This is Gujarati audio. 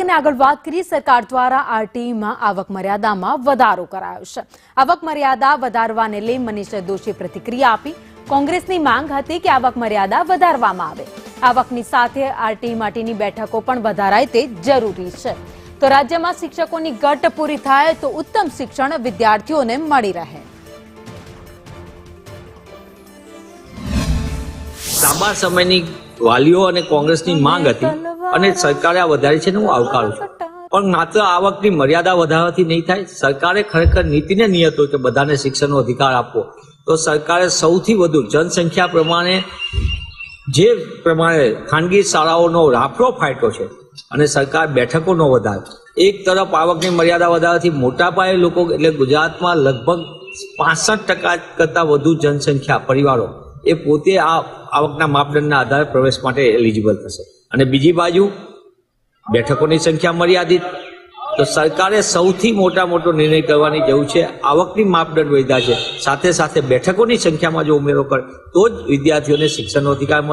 અને આગળ વાત કરીએ, સરકાર દ્વારા આરટીઈમાં આવક મર્યાદામાં વધારો કરાયો છે। આવક મર્યાદા વધારવાને લઈ મનીષ દોશીએ પ્રતિક્રિયા આપી। કોંગ્રેસની માંગ હતી કે આવક મર્યાદા વધારવામાં આવે। આવકની સાથે આરટીઈ માટેની બેઠકો પણ વધારાય તે જરૂરી છે। તો રાજ્યમાં શિક્ષકોની ઘટ પૂરી થાય તો ઉત્તમ શિક્ષણ વિદ્યાર્થીઓને મળી રહે। લાંબા સમયની વાલીઓ અને કોંગ્રેસની માંગ હતી અને સરકારે આ વધારી છે ને હું આવકારું છું, પણ માત્ર આવકની મર્યાદા વધારવાથી નહીં થાય। સરકારે ખરેખર નીતિને નિયત હોય કે બધાને શિક્ષણનો અધિકાર આપવો, તો સરકારે સૌથી વધુ જનસંખ્યા પ્રમાણે જે પ્રમાણે ખાનગી શાળાઓનો રાફડો ફાટ્યો છે અને સરકાર બેઠકો ન વધારે। એક તરફ આવકની મર્યાદા વધારવાથી મોટા પાયે લોકો એટલે ગુજરાતમાં લગભગ 65% કરતાં વધુ જનસંખ્યા પરિવારો એ પોતે આ આવકના માપદંડના આધારે પ્રવેશ માટે એલિજિબલ થશે અને બીજી બાજુ બેઠકોની સંખ્યા મર્યાદિત। તો સરકારે સૌથી મોટો નિર્ણય કરવાની જરૂર છે। આવકની માપદંડ વધ્યા છે, સાથે સાથે બેઠકોની સંખ્યામાં જો ઉમેરો કરે તો જ વિદ્યાર્થીઓને શિક્ષણનો અધિકાર મળશે।